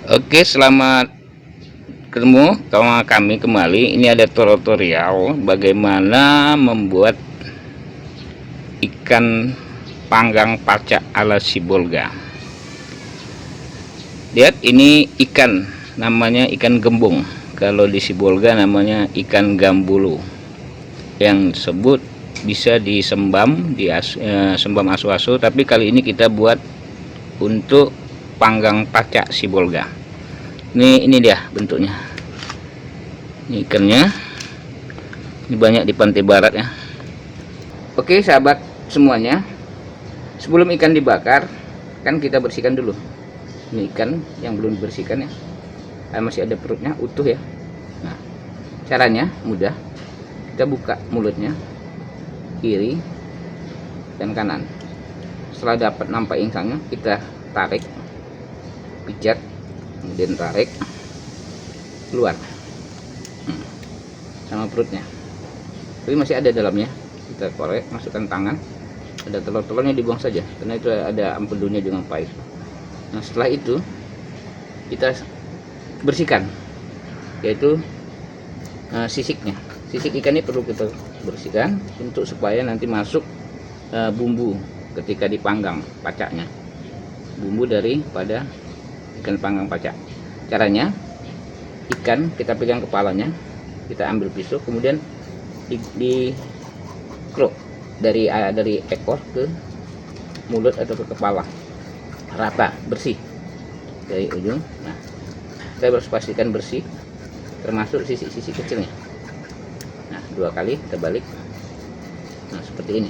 Oke, selamat ketemu sama kami kembali. Ini ada tutorial bagaimana membuat ikan panggang pacak ala Sibolga. Lihat, ini ikan, namanya ikan gembung. Kalau di Sibolga namanya ikan gambulu. Yang disebut bisa disembam, sembam asu-asu, tapi kali ini kita buat untuk panggang pacak Sibolga. Ini dia bentuknya. Ini ikannya. Ini banyak di pantai barat ya. Oke sahabat semuanya, sebelum ikan dibakar kan kita bersihkan dulu. Ini ikan yang belum dibersihkan ya, masih ada perutnya utuh ya. Nah, caranya mudah. Kita buka mulutnya kiri dan kanan. Setelah dapat nampak insangnya, kita tarik, pijat, kemudian tarik keluar sama perutnya. Tapi masih ada dalamnya. Kita korek, masukkan tangan, ada telur-telurnya dibuang saja karena itu ada empedunya dengan pahit. Nah, setelah itu kita bersihkan, yaitu sisiknya. Sisik ikan ini perlu kita bersihkan untuk supaya nanti masuk bumbu ketika dipanggang pacaknya, bumbu daripada ikan panggang pacak. Caranya, ikan kita pegang kepalanya, kita ambil pisau, kemudian di krok dari ekor ke mulut atau ke kepala, rata, bersih dari ujung. Nah, kita harus pastikan bersih termasuk sisi-sisi kecilnya. Nah, 2 kali kita balik. Nah, seperti ini.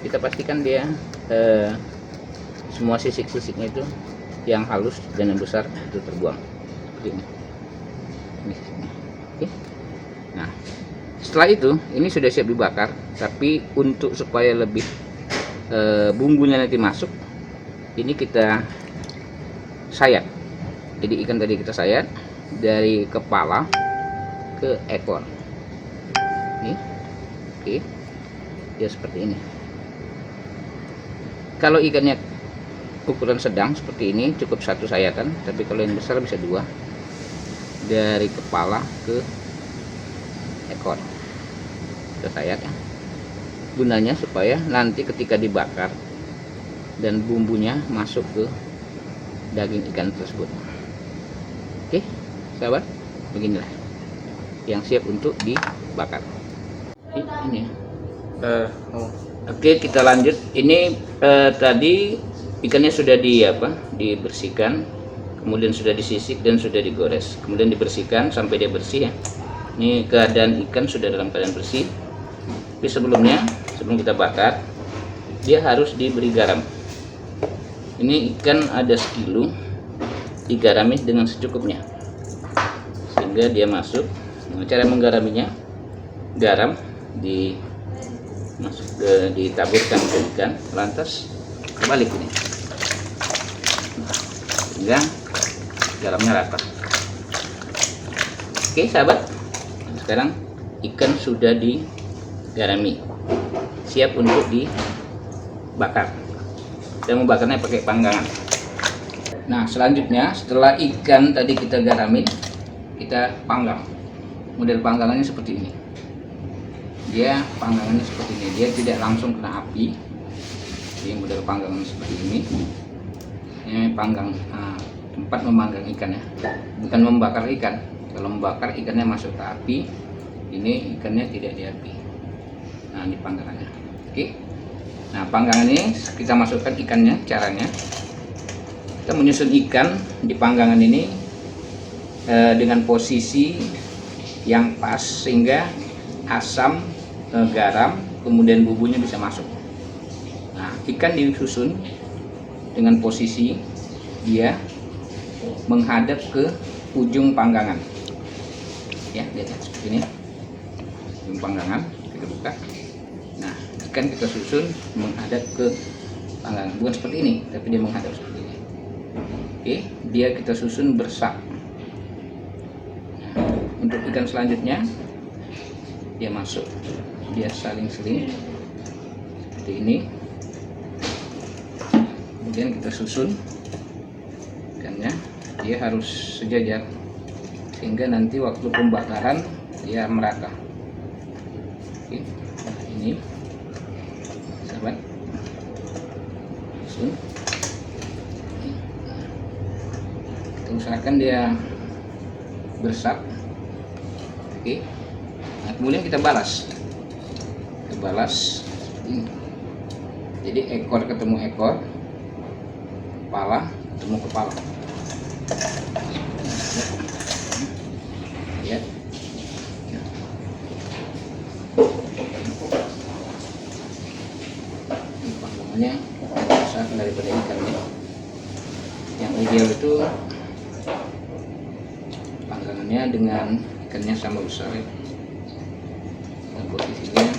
Kita pastikan dia semua sisik-sisiknya itu yang halus dan yang besar itu terbuang. Seperti ini. Oke. Nah, setelah itu ini sudah siap dibakar, tapi untuk supaya lebih bumbunya nanti masuk, ini kita sayat. Jadi ikan tadi kita sayat dari kepala ke ekor. Nih, oke, ya seperti ini. Kalau ikannya ukuran sedang seperti ini cukup 1 sayatan, tapi kalau yang besar bisa 2, dari kepala ke ekor. Kita sayat ya. Gunanya supaya nanti ketika dibakar dan bumbunya masuk ke daging ikan tersebut. Oke, sahabat, beginilah yang siap untuk dibakar. Ini. Oke, kita lanjut. Ini tadi ikannya sudah dibersihkan, kemudian sudah disisik dan sudah digores, kemudian dibersihkan sampai dia bersih ya. Ini keadaan ikan sudah dalam keadaan bersih. Tapi sebelum kita bakar, dia harus diberi garam. Ini ikan ada sekilo, digarami dengan secukupnya sehingga dia masuk. Nah, cara menggaraminya, garam ditaburkan ke ikan, lantas kebalik ini sehingga garamnya rata. Oke sahabat, sekarang ikan sudah digarami, siap untuk dibakar. Kita membakarnya pakai panggangan. Nah, selanjutnya setelah ikan tadi kita garamin, kita panggang. Model panggangannya seperti ini. Dia panggangannya seperti ini, dia tidak langsung kena api. Jadi model panggangan seperti ini. Ini panggang, tempat memanggang ikan ya, bukan membakar ikan. Kalau membakar ikannya masuk ke api, ini ikannya tidak di api. Nah, ini panggangannya. Oke. Nah, panggangan ini kita masukkan ikannya. Caranya, kita menyusun ikan di panggangan ini dengan posisi yang pas sehingga asam, garam, kemudian bumbunya bisa masuk. Nah, ikan disusun dengan posisi dia menghadap ke ujung panggangan. Ya, lihat seperti ini. Ujung panggangan kita buka. Nah, ikan kita susun menghadap ke panggangan, bukan seperti ini, tapi dia menghadap seperti ini. Oke, dia kita susun bersak. Untuk ikan selanjutnya, dia masuk, dia saling seling seperti ini. Kemudian kita susun ikannya ya, dia harus sejajar sehingga nanti waktu pembakaran dia merata. Oke, nah ini sahabat, kita usahakan dia bersap. Oke, nah kemudian kita balas jadi ekor ketemu ekor, kepala ketemu kepala ya. Ini panggangannya besar daripada ikannya. Yang ideal itu panggangannya dengan ikannya sama besar ya. Dan posisinya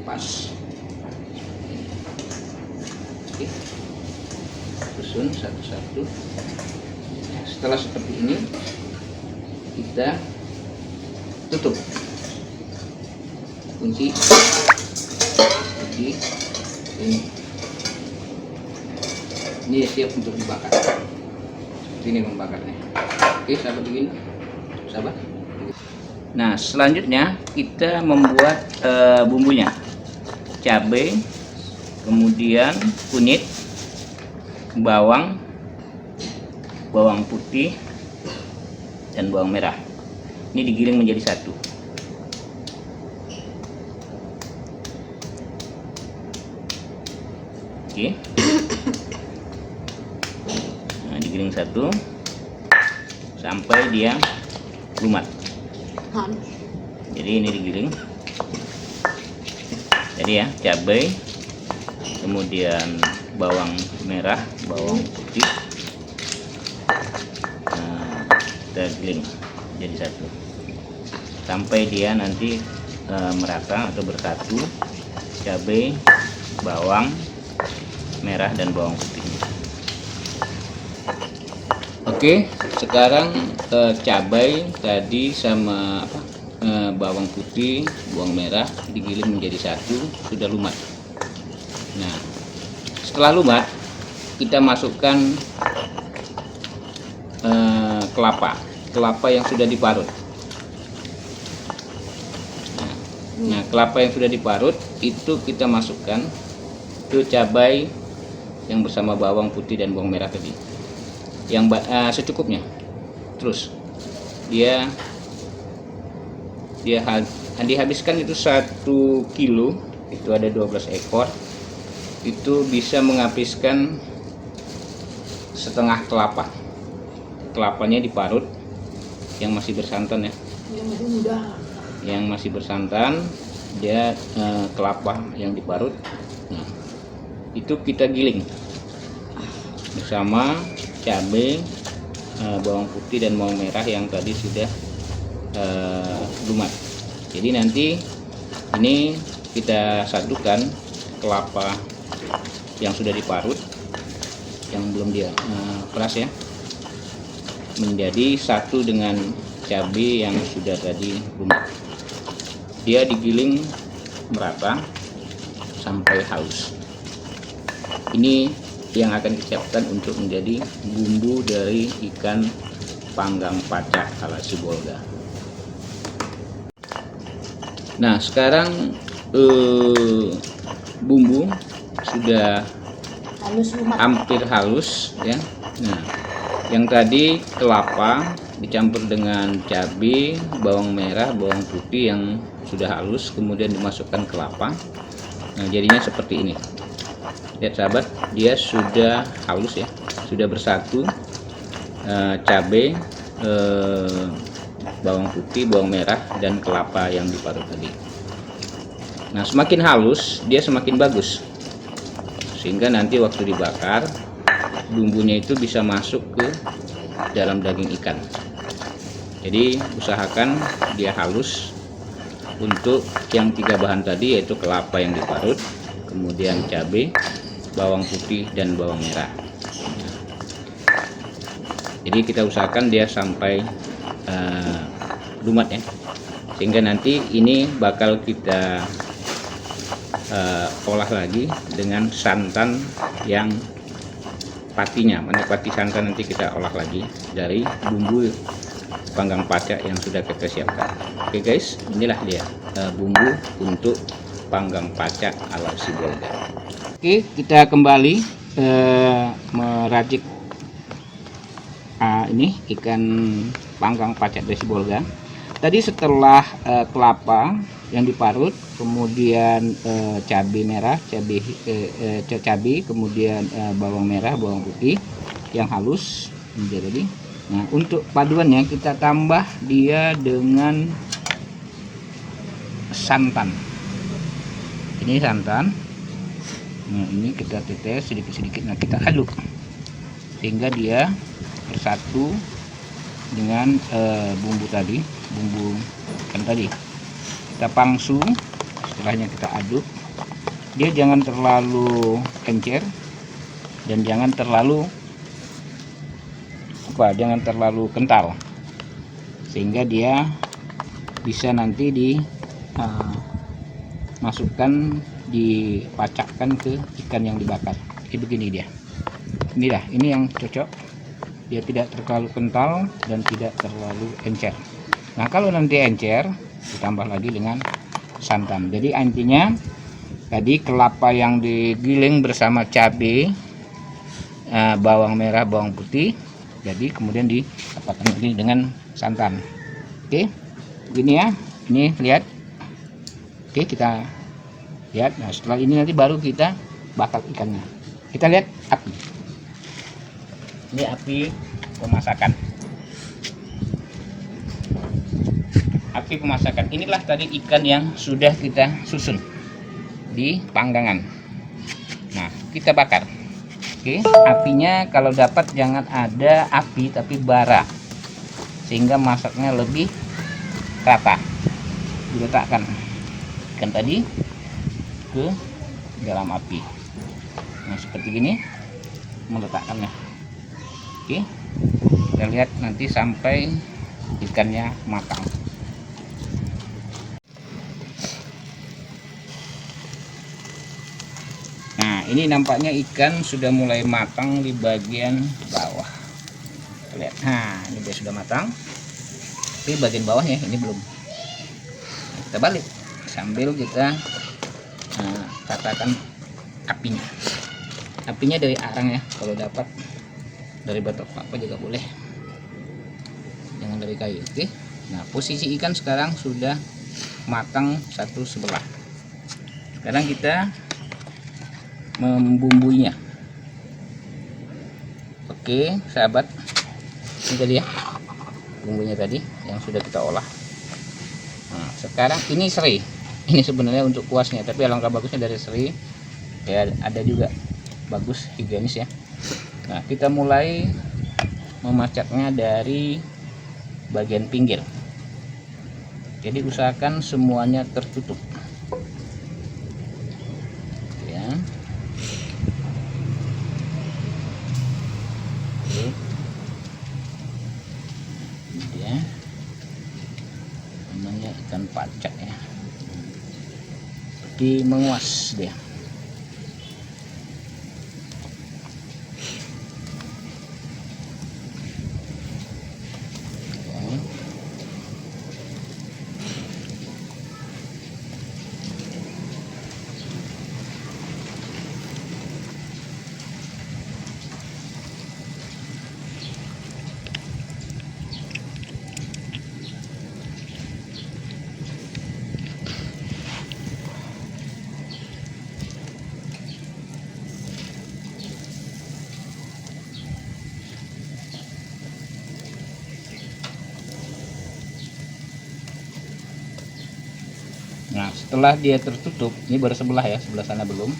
pas. Oke, susun satu-satu. Setelah seperti ini kita tutup, kunci ini siap untuk dibakar. Seperti ini membakarnya. Oke sahabat, begini sahabat. Nah selanjutnya kita membuat bumbunya, cabai, kemudian kunyit, bawang putih, dan bawang merah. Ini digiling menjadi satu. Oke, nah digiling satu sampai dia lumat. Jadi ini digiling. Jadi ya, cabai, kemudian bawang merah, bawang putih, kita giling jadi satu sampai dia nanti merata atau bersatu, cabai, bawang merah dan bawang putihnya. Oke, sekarang cabai tadi sama bawang putih, bawang merah digiling menjadi satu, sudah lumat. Nah setelah lumat kita masukkan kelapa yang sudah diparut. Nah kelapa yang sudah diparut itu kita masukkan ke cabai yang bersama bawang putih dan bawang merah tadi, yang secukupnya. Terus dia dihabiskan itu 1 kilo, itu ada 12 ekor, itu bisa menghabiskan setengah kelapa. Kelapanya diparut yang masih bersantan ya, yang masih muda, yang masih bersantan, dia kelapa yang diparut. Nah itu kita giling bersama cabai, bawang putih dan bawang merah yang tadi sudah lumat. Jadi nanti ini kita satukan kelapa yang sudah diparut, yang belum dia peras ya, menjadi satu dengan cabai yang sudah tadi lumat. Dia digiling merata sampai halus. Ini yang akan disiapkan untuk menjadi bumbu dari ikan panggang pacak ala Sibolga. Nah sekarang bumbu sudah hampir halus ya. Nah yang tadi kelapa dicampur dengan cabai, bawang merah, bawang putih yang sudah halus, kemudian dimasukkan kelapa. Nah jadinya seperti ini. Lihat sahabat, dia sudah halus ya, sudah bersatu cabai, bawang putih, bawang merah, dan kelapa yang diparut tadi. Nah semakin halus dia semakin bagus, sehingga nanti waktu dibakar bumbunya itu bisa masuk ke dalam daging ikan. Jadi usahakan dia halus untuk yang 3 bahan tadi, yaitu kelapa yang diparut, kemudian cabai, bawang putih, dan bawang merah. Jadi kita usahakan dia sampai lumat ya, sehingga nanti ini bakal kita olah lagi dengan santan yang patinya, pati santan nanti kita olah lagi dari bumbu panggang pacak yang sudah kita siapkan. Oke guys, inilah dia bumbu untuk panggang pacak ala Sibolga. Oke, kita kembali meracik ini ikan panggang pacak dari Sibolga. Tadi setelah kelapa yang diparut, kemudian cabai merah, cabai, kemudian bawang merah, bawang putih yang halus menjadi. Nah, untuk paduannya kita tambah dia dengan santan. Ini santan. Nah, ini kita tetes sedikit-sedikit. Nah, kita aduk sehingga dia bersatu dengan bumbu tadi, bumbu ikan tadi. Kita pangsu, setelahnya kita aduk. Dia jangan terlalu encer dan jangan terlalu kental, sehingga dia bisa nanti dimasukkan, dipacakkan ke ikan yang dibakar. Jadi begini dia. Inilah, ini yang cocok. Dia tidak terlalu kental dan tidak terlalu encer. Nah, kalau nanti encer, ditambah lagi dengan santan. Jadi intinya tadi kelapa yang digiling bersama cabai, bawang merah, bawang putih, jadi kemudian ditambahkan lagi dengan santan. Oke, begini ya. Ini lihat. Oke, kita lihat. Nah, setelah ini nanti baru kita bakar ikannya. Kita lihat api. Ini api pemasakan. Api pemasakan. Inilah tadi ikan yang sudah kita susun di panggangan. Nah, kita bakar. Oke, apinya kalau dapat jangan ada api tapi bara, sehingga masaknya lebih rata. Diletakkan ikan tadi ke dalam api. Nah, seperti ini meletakkannya. Oke, kita lihat nanti sampai ikannya matang. Nah, ini nampaknya ikan sudah mulai matang di bagian bawah. Lihat, nah ini dia sudah matang. Tapi bagian bawahnya ini belum. Nah, kita balik sambil kita katakan apinya. Apinya dari arang ya, kalau dapat dari batok kelapa juga boleh, jangan dari kayu. Oke. Nah, posisi ikan sekarang sudah matang satu sebelah. Sekarang kita membumbuinya. Oke sahabat, ini tadi ya bumbunya tadi yang sudah kita olah. Nah, sekarang ini serai. Ini sebenarnya untuk kuasnya, tapi alangkah bagusnya dari serai ya, ada juga bagus, higienis ya. Nah, kita mulai memacaknya dari bagian pinggir. Jadi usahakan semuanya tertutup. Ya. Oke. Ini dia. Namanya ikan pacak ya. Seperti menguas dia. Nah, setelah dia tertutup, ini baru sebelah ya, sebelah sana belum.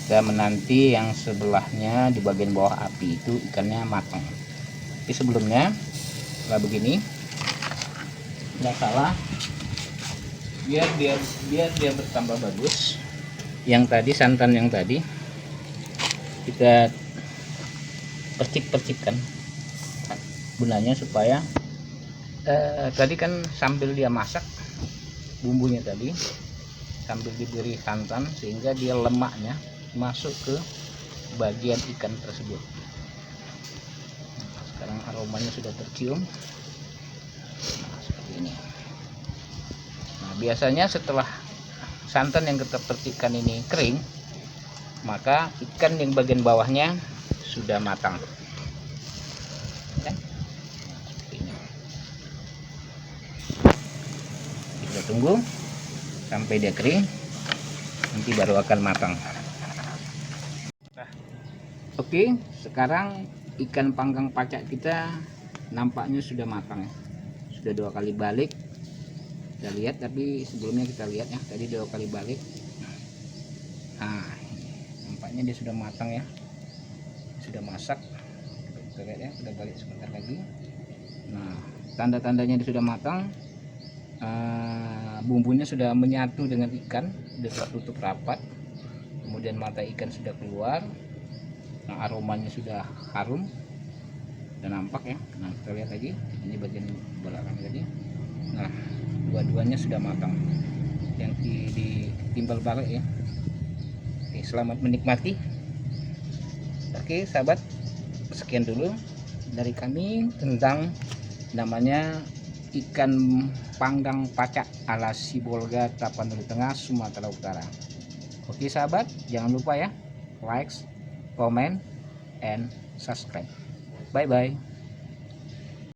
Kita menanti yang sebelahnya di bagian bawah api itu ikannya matang. Tapi sebelumnya, setelah begini, nggak salah, biar dia bertambah bagus. Yang tadi santan yang tadi kita percik-percikkan, gunanya supaya tadi kan sambil dia masak bumbunya tadi, sambil diberi santan sehingga dia lemaknya masuk ke bagian ikan tersebut. Sekarang aromanya sudah tercium. Nah, seperti ini. Nah, biasanya setelah santan yang kita percikan ini kering, maka ikan yang bagian bawahnya sudah matang. Ya. Nah, seperti ini. Kita tunggu sampai dia kering, nanti baru akan matang. Nah, oke, sekarang ikan panggang pacak kita nampaknya sudah matang ya. Sudah 2 kali balik. Kita lihat, tapi sebelumnya kita lihat ya, tadi 2 kali balik. Nah, nampaknya dia sudah matang ya, sudah masak. Kita lihat ya, kita balik sebentar lagi. Nah, tanda-tandanya dia sudah matang. Bumbunya sudah menyatu dengan ikan, sudah tertutup rapat, kemudian mata ikan sudah keluar. Nah, aromanya sudah harum dan nampak ya. Nah, kita lihat lagi, ini bagian belakang tadi. Nah, dua-duanya sudah matang, yang ditimbal balik ya. Oke, selamat menikmati. Oke sahabat, sekian dulu dari kami tentang namanya ikan panggang pacak ala Sibolga Tapanuli Tengah, Sumatera Utara. Oke sahabat, jangan lupa ya, like, comment, and subscribe. Bye bye.